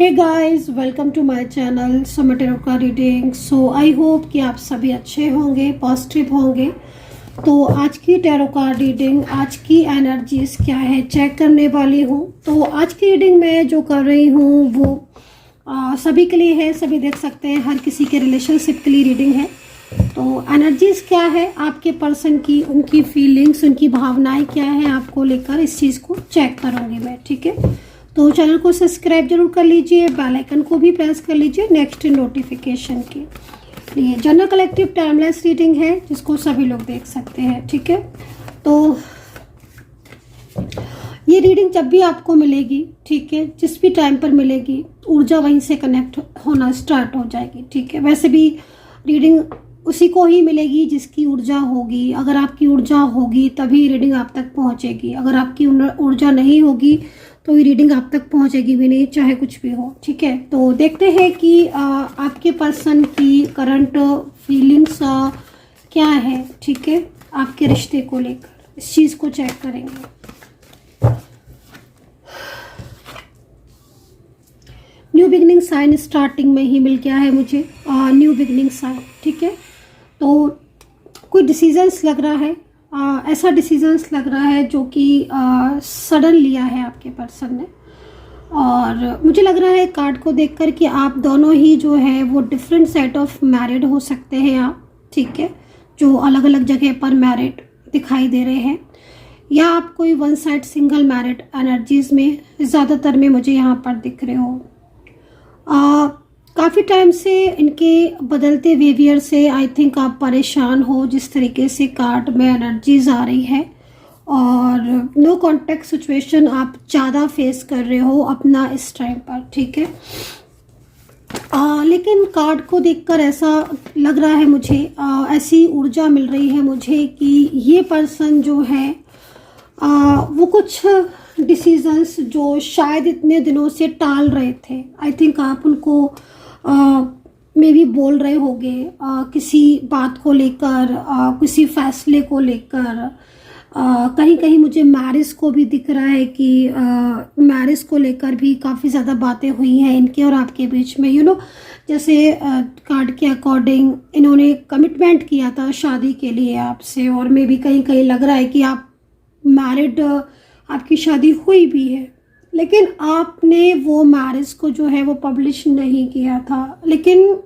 Hey guys, welcome to my channel समय tarot का reading. So I hope कि आप सभी अच्छे होंगे, पॉजिटिव होंगे। तो आज की टैरो का रीडिंग, आज की एनर्जीज क्या है चेक करने वाली हूँ। तो आज की रीडिंग मैं जो कर रही हूँ वो सभी के लिए है, सभी देख सकते हैं, हर किसी के रिलेशनशिप के लिए रीडिंग है। तो एनर्जीज क्या है आपके पर्सन की, उनकी फीलिंग्स, उनकी भावनाएं क्या है आपको लेकर, इस चीज़ को चेक करूँगी मैं। ठीक है, तो चैनल को सब्सक्राइब जरूर कर लीजिए, बेल आइकन को भी प्रेस कर लीजिए नेक्स्ट नोटिफिकेशन के लिए। जनरल कलेक्टिव टाइमलेस रीडिंग है जिसको सभी लोग देख सकते हैं। ठीक है, तो ये रीडिंग जब भी आपको मिलेगी, ठीक है, जिस भी टाइम पर मिलेगी, ऊर्जा वहीं से कनेक्ट होना स्टार्ट हो जाएगी। ठीक है, वैसे भी रीडिंग उसी को ही मिलेगी जिसकी ऊर्जा होगी। अगर आपकी ऊर्जा होगी तभी रीडिंग आप तक पहुंचेगी, अगर आपकी ऊर्जा नहीं होगी तो ये रीडिंग आप तक पहुंचेगी भी नहीं, चाहे कुछ भी हो। ठीक है, तो देखते हैं कि आपके पर्सन की करंट फीलिंग्स क्या है। ठीक है, आपके रिश्ते को लेकर इस चीज़ को चेक करेंगे। न्यू बिगनिंग साइन स्टार्टिंग में ही मिल गया है मुझे, न्यू बिगनिंग साइन। ठीक है, तो कोई डिसीजंस लग रहा है, ऐसा डिसीजंस लग रहा है जो कि सडन लिया है आपके पर्सन ने। और मुझे लग रहा है कार्ड को देखकर कि आप दोनों ही जो है वो डिफरेंट सेट ऑफ मैरिड हो सकते हैं आप। ठीक है, जो अलग अलग जगह पर मैरिड दिखाई दे रहे हैं, या आप कोई one side single married energies में ज़्यादातर में मुझे यहाँ पर दिख रहे हो। काफ़ी टाइम से इनके बदलते बिहेवियर से आई थिंक आप परेशान हो, जिस तरीके से कार्ड में एनर्जीज आ रही है। और नो कॉन्टेक्ट सिचुएशन आप ज़्यादा फेस कर रहे हो अपना इस टाइम पर। ठीक है, लेकिन कार्ड को देखकर ऐसा लग रहा है मुझे, ऐसी ऊर्जा मिल रही है मुझे कि ये पर्सन जो है वो कुछ डिसीजंस जो शायद इतने दिनों से टाल रहे थे, आई थिंक आप उनको मे भी बोल रहे होंगे किसी बात को लेकर, किसी फैसले को लेकर। कहीं कहीं मुझे मैरिज को भी दिख रहा है कि मैरिज को लेकर भी काफ़ी ज़्यादा बातें हुई हैं इनके और आपके बीच में। जैसे कार्ड के अकॉर्डिंग इन्होंने कमिटमेंट किया था शादी के लिए आपसे, और मे भी कहीं कहीं लग रहा है कि आप मैरिड, आपकी शादी हुई भी है, लेकिन आपने वो मैरिज को जो है वो पब्लिश नहीं किया था। लेकिन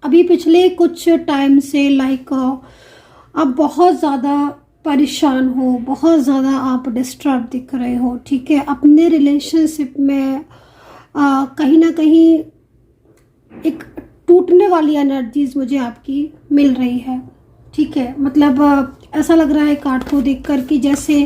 अभी पिछले कुछ टाइम से आप बहुत ज़्यादा परेशान हो, बहुत ज़्यादा आप डिस्टर्ब दिख रहे हो। ठीक है, अपने रिलेशनशिप में कहीं ना कहीं एक टूटने वाली एनर्जीज मुझे आपकी मिल रही है। ठीक है, मतलब ऐसा लग रहा है कार्ड को देखकर कि जैसे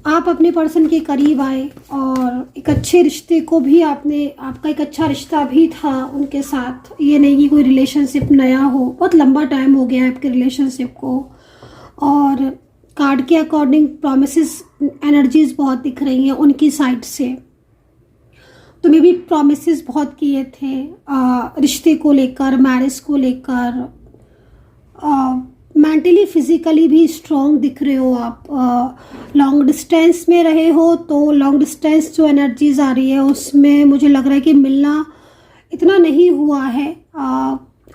आप अपने पर्सन के करीब आए और एक अच्छे रिश्ते को भी आपका एक अच्छा रिश्ता भी था उनके साथ। ये नहीं कि कोई रिलेशनशिप नया हो, बहुत लंबा टाइम हो गया है आपके रिलेशनशिप को। और कार्ड के अकॉर्डिंग प्रॉमिसेस एनर्जीज बहुत दिख रही हैं उनकी साइड से। तो मे भी प्रॉमिसेस बहुत किए थे रिश्ते को लेकर, मैरिज को लेकर। मेंटली फिजिकली भी स्ट्रॉन्ग दिख रहे हो आप। लॉन्ग डिस्टेंस में रहे हो तो लॉन्ग डिस्टेंस जो एनर्जीज आ रही है उसमें मुझे लग रहा है कि मिलना इतना नहीं हुआ है।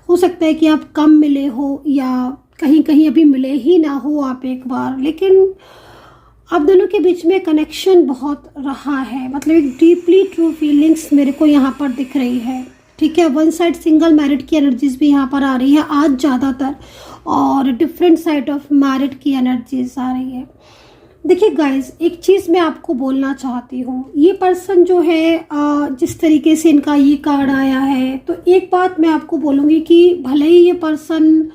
हो सकता है कि आप कम मिले हो या कहीं कहीं अभी मिले ही ना हो आप एक बार, लेकिन आप दोनों के बीच में कनेक्शन बहुत रहा है। मतलब एक डीपली ट्रू फीलिंग्स मेरे को यहाँ पर दिख रही है। ठीक है, वन साइड सिंगल मैरिड की एनर्जीज भी यहाँ पर आ रही है आज ज़्यादातर, और डिफरेंट साइड ऑफ मैरिड की एनर्जीज आ रही है। देखिए गाइज, एक चीज़ मैं आपको बोलना चाहती हूँ, ये पर्सन जो है जिस तरीके से इनका ये कार्ड आया है, तो एक बात मैं आपको बोलूँगी कि भले ही ये पर्सन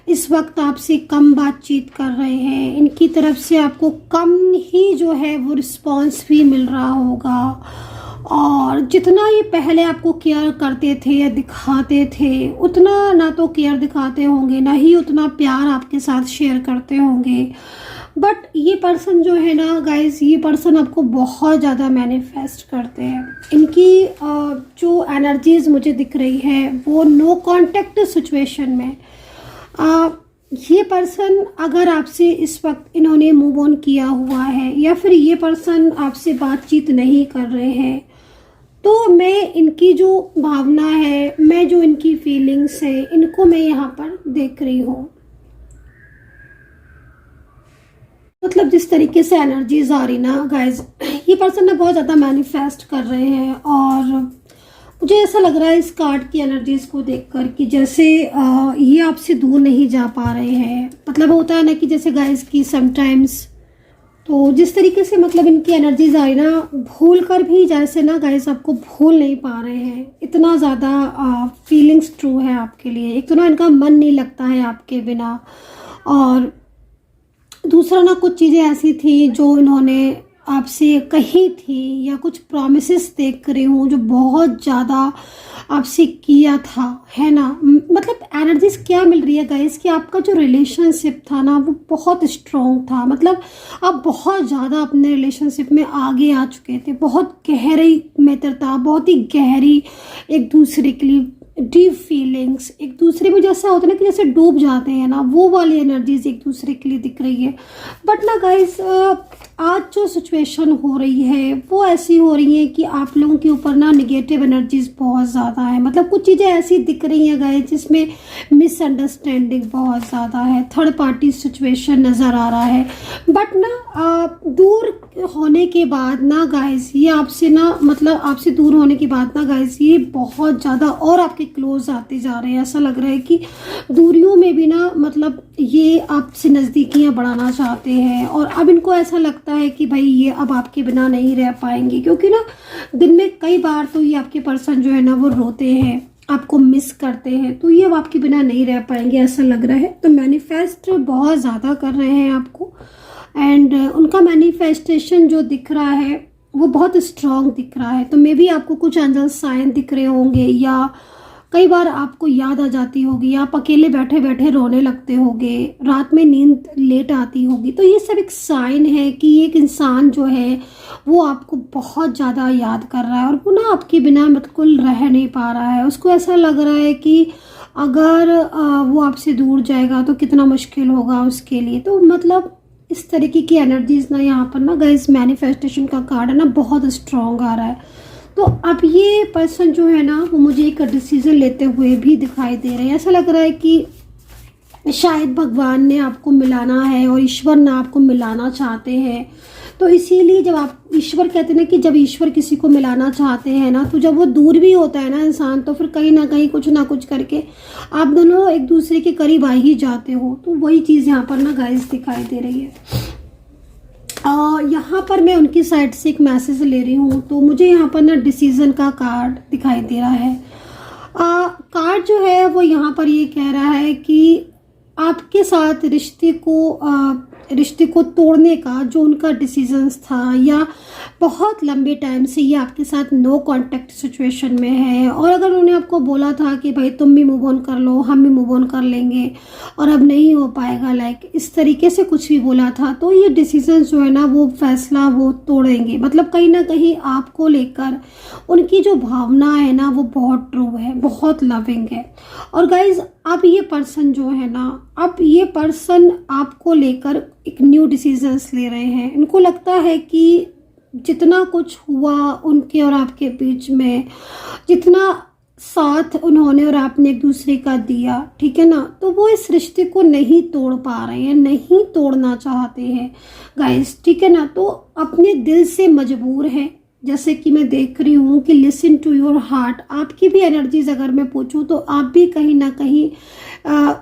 इस वक्त आपसे कम बातचीत कर रहे हैं, इनकी तरफ से आपको कम ही जो है वो रिस्पॉन्स भी मिल रहा होगा, और जितना ये पहले आपको केयर करते थे या दिखाते थे उतना ना तो केयर दिखाते होंगे, ना ही उतना प्यार आपके साथ शेयर करते होंगे। बट ये पर्सन जो है ना गाइज, ये पर्सन आपको बहुत ज़्यादा मैनिफेस्ट करते हैं। इनकी जो एनर्जीज मुझे दिख रही है वो नो कॉन्टेक्ट सिचुएशन में, ये पर्सन अगर आपसे इस वक्त इन्होंने मूव ऑन किया हुआ है, या फिर ये पर्सन आपसे बातचीत नहीं कर रहे हैं, तो मैं इनकी जो भावना है, मैं जो इनकी फीलिंग्स है, इनको मैं यहाँ पर देख रही हूँ। मतलब जिस तरीके से एनर्जीज आ रही ना गाइज, ये पर्सन ना बहुत ज़्यादा मैनिफेस्ट कर रहे हैं। और मुझे ऐसा लग रहा है इस कार्ड की एनर्जीज को देखकर कि जैसे ये आपसे दूर नहीं जा पा रहे हैं। मतलब होता है ना कि जैसे गाइज की समटाइम्स, तो जिस तरीके से मतलब इनकी एनर्जीज आई ना, भूल कर भी जैसे ना गाइज आपको भूल नहीं पा रहे हैं। इतना ज़्यादा फीलिंग्स ट्रू है आपके लिए। एक तो ना इनका मन नहीं लगता है आपके बिना, और दूसरा ना कुछ चीज़ें ऐसी थी जो इन्होंने आपसे कही थी, या कुछ प्रॉमिसेस देख रही हूँ जो बहुत ज़्यादा आपसे किया था, है ना। मतलब एनर्जीज क्या मिल रही है गाइस कि आपका जो रिलेशनशिप था ना वो बहुत स्ट्रॉन्ग था। मतलब आप बहुत ज़्यादा अपने रिलेशनशिप में आगे आ चुके थे, बहुत गहरी मित्रता, बहुत ही गहरी एक दूसरे के लिए डीप फीलिंग्स, एक दूसरे में जैसा होता है ना कि जैसे डूब जाते हैं ना, वो वाली एनर्जीज एक दूसरे के लिए दिख रही है। बट ना गाइस, आज जो सिचुएशन हो रही है वो ऐसी हो रही है कि आप लोगों के ऊपर ना निगेटिव एनर्जीज बहुत ज़्यादा है। मतलब कुछ चीज़ें ऐसी दिख रही हैं गाइस जिसमें मिसअंडरस्टैंडिंग बहुत ज़्यादा है, थर्ड पार्टी सिचुएशन नज़र आ रहा है। बट ना दूर होने के बाद ना गाइस, ये आपसे ना मतलब आपसे दूर होने के बाद ना गाइस, ये बहुत ज़्यादा और आपके क्लोज आते जा रहे हैं। ऐसा लग रहा है कि दूरियों में भी ना मतलब ये आपसे नज़दीकियाँ बढ़ाना चाहते हैं। और अब इनको ऐसा लगता है कि भाई ये अब आपके बिना नहीं रह पाएंगे, क्योंकि ना दिन में कई बार तो ये आपके पर्सन जो है ना वो रोते हैं, आपको मिस करते हैं, तो ये अब आपके बिना नहीं रह पाएंगे ऐसा लग रहा है। तो मैनिफेस्ट बहुत ज़्यादा कर रहे हैं आपको, एंड उनका मैनिफेस्टेशन जो दिख रहा है वो बहुत स्ट्रॉन्ग दिख रहा है। तो मे बी आपको कुछ एंजल साइन दिख रहे होंगे, या कई बार आपको याद आ जाती होगी, आप अकेले बैठे बैठे रोने लगते होगे, रात में नींद लेट आती होगी। तो ये सब एक साइन है कि एक इंसान जो है वो आपको बहुत ज़्यादा याद कर रहा है, और वो ना आपके बिना बिल्कुल रह नहीं पा रहा है। उसको ऐसा लग रहा है कि अगर वो आपसे दूर जाएगा तो कितना मुश्किल होगा उसके लिए। तो मतलब इस तरीके की एनर्जीज ना यहाँ पर ना गाइस, मैनिफेस्टेशन का कार्ड है ना बहुत स्ट्रॉन्ग आ रहा है। तो अब ये पर्सन जो है ना वो मुझे एक डिसीजन लेते हुए भी दिखाई दे रहे हैं। ऐसा लग रहा है कि शायद भगवान ने आपको मिलाना है और ईश्वर ने आपको मिलाना चाहते हैं। तो इसीलिए जब आप ईश्वर कहते हैं ना कि जब ईश्वर किसी को मिलाना चाहते हैं ना, तो जब वो दूर भी होता है ना इंसान, तो फिर कहीं ना कहीं कुछ ना कुछ करके आप दोनों एक दूसरे के करीब आ ही जाते हो। तो वही चीज़ यहाँ पर ना गाइस दिखाई दे रही है। यहाँ पर मैं उनकी साइड से एक मैसेज ले रही हूँ, तो मुझे यहाँ पर ना डिसीजन का कार्ड दिखाई दे रहा है। कार्ड जो है वो यहाँ पर ये कह रहा है कि आपके साथ रिश्ते को तोड़ने का जो उनका डिसीजंस था, या बहुत लंबे टाइम से ये आपके साथ नो कांटेक्ट सिचुएशन में है, और अगर उन्होंने आपको बोला था कि भाई तुम भी मूव ऑन कर लो, हम भी मूव ऑन कर लेंगे, और अब नहीं हो पाएगा, लाइक इस तरीके से कुछ भी बोला था, तो ये डिसीजन जो है ना वो फैसला वो तोड़ेंगे। मतलब कहीं ना कहीं आपको लेकर उनकी जो भावना है ना वो बहुत ट्रू है, बहुत लविंग है। और गाइज अब ये पर्सन जो है ना, अब ये पर्सन आपको लेकर एक न्यू डिसीजंस ले रहे हैं। इनको लगता है कि जितना कुछ हुआ उनके और आपके बीच में, जितना साथ उन्होंने और आपने एक दूसरे का दिया, ठीक है ना, तो वो इस रिश्ते को नहीं तोड़ पा रहे हैं, नहीं तोड़ना चाहते हैं गाइस, ठीक है ना। तो अपने दिल से मजबूर हैं, जैसे कि मैं देख रही हूँ कि लिसन टू योर हार्ट। आपकी भी एनर्जीज अगर मैं पूछूँ तो आप भी कहीं ना कहीं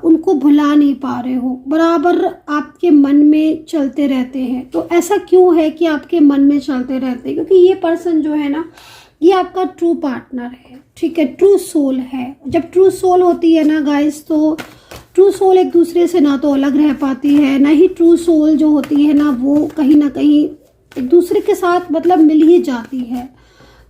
उनको भुला नहीं पा रहे हो, बराबर आपके मन में चलते रहते हैं। तो ऐसा क्यों है कि आपके मन में चलते रहते हैं? क्योंकि ये पर्सन जो है ना ये आपका ट्रू पार्टनर है, ठीक है, ट्रू सोल है। जब ट्रू सोल होती है ना गाइस, तो ट्रू सोल एक दूसरे से ना तो अलग रह पाती है, ना ही ट्रू सोल जो होती है ना वो कहीं ना कहीं एक दूसरे के साथ मतलब मिल ही जाती है।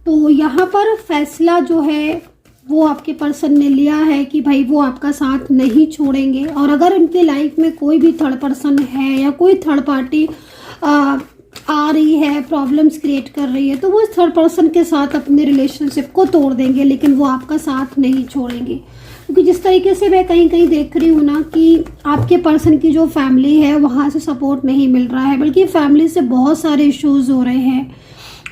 तो यहाँ पर फैसला जो है वो आपके पर्सन ने लिया है कि भाई वो आपका साथ नहीं छोड़ेंगे। और अगर उनके लाइफ में कोई भी थर्ड पर्सन है या कोई थर्ड पार्टी आ रही है, प्रॉब्लम्स क्रिएट कर रही है, तो वो इस थर्ड पर्सन के साथ अपने रिलेशनशिप को तोड़ देंगे, लेकिन वो आपका साथ नहीं छोड़ेंगे। क्योंकि जिस तरीके से मैं कहीं कहीं देख रही हूँ ना कि आपके पर्सन की जो फैमिली है वहाँ से सपोर्ट नहीं मिल रहा है, बल्कि फैमिली से बहुत सारे इश्यूज हो रहे हैं।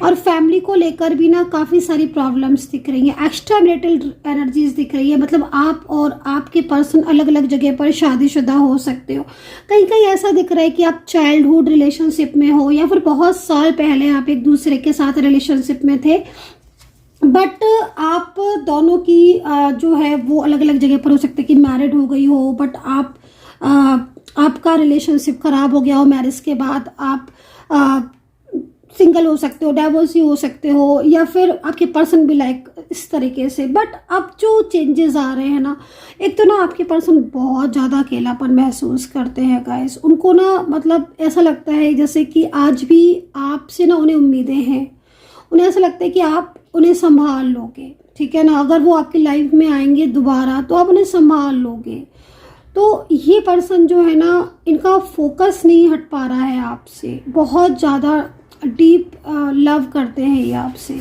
और फैमिली को लेकर भी ना काफ़ी सारी प्रॉब्लम्स दिख रही हैं। एक्स्ट्रा मैरिटल एनर्जीज दिख रही है, मतलब आप और आपके पर्सन अलग अलग जगह पर शादीशुदा हो सकते हो। कहीं कहीं ऐसा दिख रहा है कि आप चाइल्डहुड रिलेशनशिप में हो या फिर बहुत साल पहले आप एक दूसरे के साथ रिलेशनशिप में थे, बट आप दोनों की जो है वो अलग अलग जगह पर हो सकते हैं कि मैरिड हो गई हो, बट आपका रिलेशनशिप खराब हो गया हो मैरिज के बाद, आप सिंगल हो सकते हो, डाइवोर्सी हो सकते हो, या फिर आपके पर्सन भी लाइक इस तरीके से। बट अब जो चेंजेस आ रहे हैं ना, एक तो ना आपके पर्सन बहुत ज़्यादा अकेलापन महसूस करते हैं गाइस। उनको ना मतलब ऐसा लगता है जैसे कि आज भी आपसे ना उन्हें उम्मीदें हैं, उन्हें ऐसा लगता है कि आप उन्हें संभाल लोगे, ठीक है ना। अगर वो आपकी लाइफ में आएंगे दोबारा तो आप उन्हें संभाल लोगे। तो ये पर्सन जो है ना, इनका फोकस नहीं हट पा रहा है आपसे, बहुत ज़्यादा डीप लव करते हैं ये आपसे।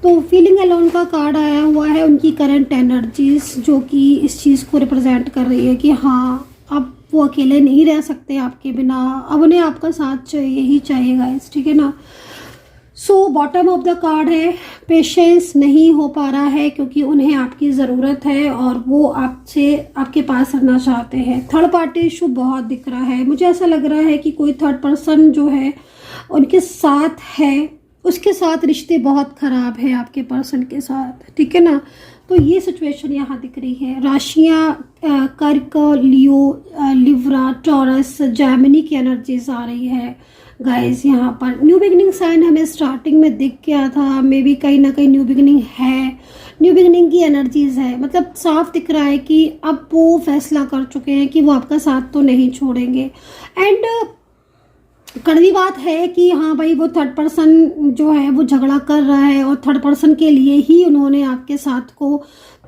तो फीलिंग अलोन का कार्ड आया हुआ है, उनकी करंट एनर्जीज जो कि इस चीज़ को रिप्रेजेंट कर रही है कि हाँ, अब वो अकेले नहीं रह सकते आपके बिना, अब उन्हें आपका साथ चाहिए ही चाहिए गाइस, ठीक है ना। So bottom of the card है, पेशेंस नहीं हो पा रहा है क्योंकि उन्हें आपकी ज़रूरत है और वो आपसे आपके पास रहना चाहते हैं। थर्ड पार्टी इशू बहुत दिख रहा है, मुझे ऐसा लग रहा है कि कोई थर्ड पर्सन जो है उनके साथ है, उसके साथ रिश्ते बहुत ख़राब है आपके पर्सन के साथ, ठीक है ना। तो ये सिचुएशन यहाँ दिख रही है। राशियाँ कर्क, लियो, लिब्रा, टॉरस, जेमिनी की एनर्जीज आ रही है गाइस। यहाँ पर न्यू बिगिनिंग साइन हमें स्टार्टिंग में दिख गया था, मे बी कहीं ना कहीं न्यू बिगिनिंग है, न्यू बिगिनिंग की एनर्जीज है। मतलब साफ दिख रहा है कि अब वो फैसला कर चुके हैं कि वो आपका साथ तो नहीं छोड़ेंगे। एंड कड़वी बात है कि हाँ भाई, वो थर्ड पर्सन जो है वो झगड़ा कर रहा है और थर्ड पर्सन के लिए ही उन्होंने आपके साथ को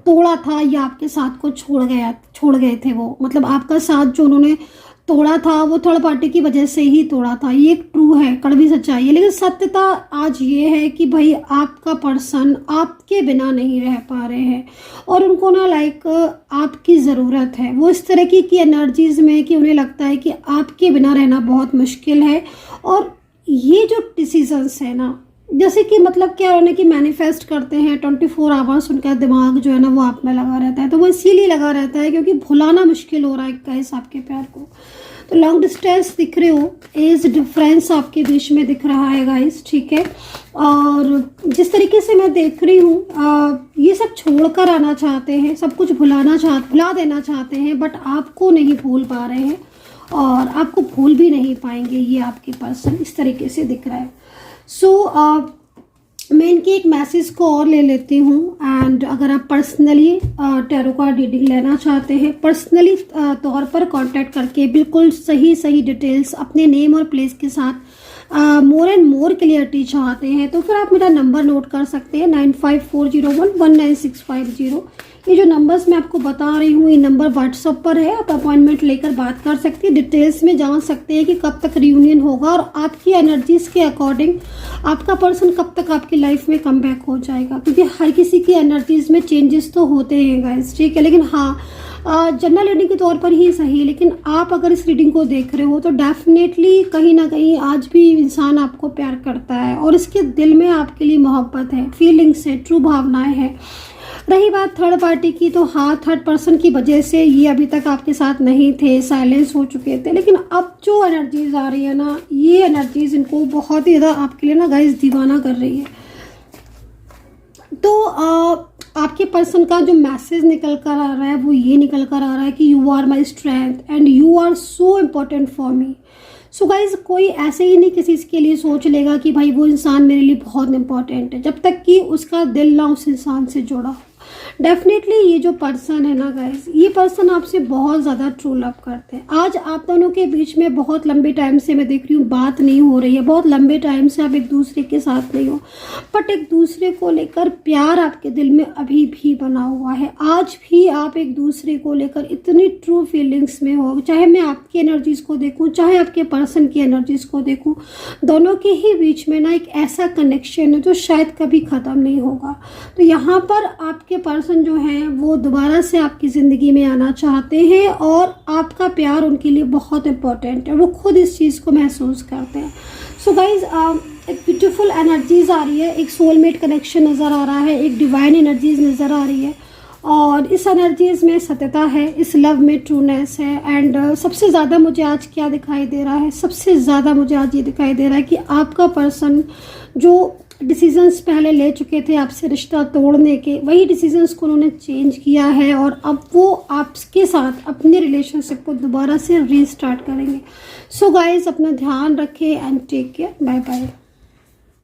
तोड़ा था या आपके साथ को छोड़ गए थे वो। मतलब आपका साथ जो उन्होंने तोड़ा था वो थर्ड पार्टी की वजह से ही तोड़ा था। ये एक ट्रू है, कड़वी सच्चाई है, लेकिन सत्यता आज ये है कि भाई आपका पर्सन आपके बिना नहीं रह पा रहे हैं और उनको ना लाइक आपकी ज़रूरत है। वो इस तरह की एनर्जीज में कि उन्हें लगता है कि आपके बिना रहना बहुत मुश्किल है। और ये जो डिसीजंस है ना, जैसे कि मतलब क्या होने की मैनिफेस्ट करते हैं 24 आवर्स, उनका दिमाग जो है ना वो आप में लगा रहता है। तो वो इसीलिए लगा रहता है क्योंकि भुलाना मुश्किल हो रहा है गाइस आपके प्यार को। तो लॉन्ग डिस्टेंस दिख रहे हो, एज डिफरेंस आपके बीच में दिख रहा है गाइस, ठीक है। और जिस तरीके से मैं देख रही हूँ, ये सब छोड़कर आना चाहते हैं, सब कुछ भुला देना चाहते हैं, बट आपको नहीं भूल पा रहे हैं और आपको भूल भी नहीं पाएंगे ये आपके पर्सन, इस तरीके से दिख रहा है। सो मैं इनकी एक मैसेज को और ले लेती हूँ। एंड अगर आप पर्सनली टैरो कार्ड रीडिंग लेना चाहते हैं, पर्सनली तौर पर कांटेक्ट करके बिल्कुल सही डिटेल्स अपने नेम और प्लेस के साथ मोर एंड मोर क्लियरिटी चाहते हैं, तो फिर आप मेरा नंबर नोट कर सकते हैं 9540119650। ये जो नंबर्स मैं आपको बता रही हूँ, ये नंबर व्हाट्सएप पर है, आप अपॉइंटमेंट लेकर बात कर सकते हैं, डिटेल्स में जान सकते हैं कि कब तक रियूनियन होगा और आपकी एनर्जीज के अकॉर्डिंग आपका पर्सन कब तक आपकी लाइफ में कम बैक हो जाएगा। क्योंकि हर किसी की एनर्जीज में चेंजेस तो होते हैं गाइस, ठीक है। लेकिन हाँ, जनरल रीडिंग के तौर पर ही सही, लेकिन आप अगर इस रीडिंग को देख रहे हो तो डेफिनेटली कहीं ना कहीं आज भी इंसान आपको प्यार करता है और इसके दिल में आपके लिए मोहब्बत है, फीलिंग्स है, ट्रू भावनाएं हैं। रही बात थर्ड पार्टी की, तो हाँ, थर्ड पर्सन की वजह से ये अभी तक आपके साथ नहीं थे, साइलेंस हो चुके थे। लेकिन अब जो एनर्जीज आ रही है ना, ये एनर्जीज इनको बहुत ही ज़्यादा आपके लिए ना गाइस दीवाना कर रही है। तो आपके पर्सन का जो मैसेज निकल कर आ रहा है वो ये निकल कर आ रहा है कि you are my strength and you are so important for me. So guys, कोई ऐसे ही नहीं किसी के लिए सोच लेगा कि भाई वो इंसान मेरे लिए बहुत इंपॉर्टेंट है, जब तक कि उसका दिल ना उस इंसान से जुड़ा हो। डेफिनेटली ये जो पर्सन है ना गाइज, ये पर्सन आपसे बहुत ज़्यादा ट्रू लव करते हैं। आज आप दोनों के बीच में बहुत लंबे टाइम से मैं देख रही हूँ बात नहीं हो रही है, बहुत लंबे टाइम से आप एक दूसरे के साथ नहीं हो, बट एक दूसरे को लेकर प्यार आपके दिल में अभी भी बना हुआ है। आज भी आप एक दूसरे को लेकर इतनी ट्रू फीलिंग्स में हो, चाहे मैं आपकी एनर्जीज को देखूँ, चाहे आपके पर्सन की एनर्जीज को देखूँ, दोनों के ही बीच में ना एक ऐसा कनेक्शन है जो शायद कभी ख़त्म नहीं होगा। तो यहाँ पर आपके पर्सन जो है वो दोबारा से आपकी ज़िंदगी में आना चाहते हैं और आपका प्यार उनके लिए बहुत इम्पोर्टेंट है, वो खुद इस चीज़ को महसूस करते हैं। सो गाइज, एक ब्यूटीफुल एनर्जी एनर्जीज आ रही है, एक सोलमेट कनेक्शन नज़र आ रहा है, एक डिवाइन एनर्जीज नज़र आ रही है और इस एनर्जीज में सत्यता है, इस लव में ट्रूनेस है। एंड सबसे ज़्यादा मुझे आज क्या दिखाई दे रहा है, सबसे ज़्यादा मुझे आज ये दिखाई दे रहा है कि आपका पर्सन जो डिसीजंस पहले ले चुके थे आपसे रिश्ता तोड़ने के, वही डिसीजंस को उन्होंने चेंज किया है और अब वो आपके साथ अपने रिलेशनशिप को दोबारा से रीस्टार्ट करेंगे। सो गाइज, अपना ध्यान रखें and take care. Bye bye.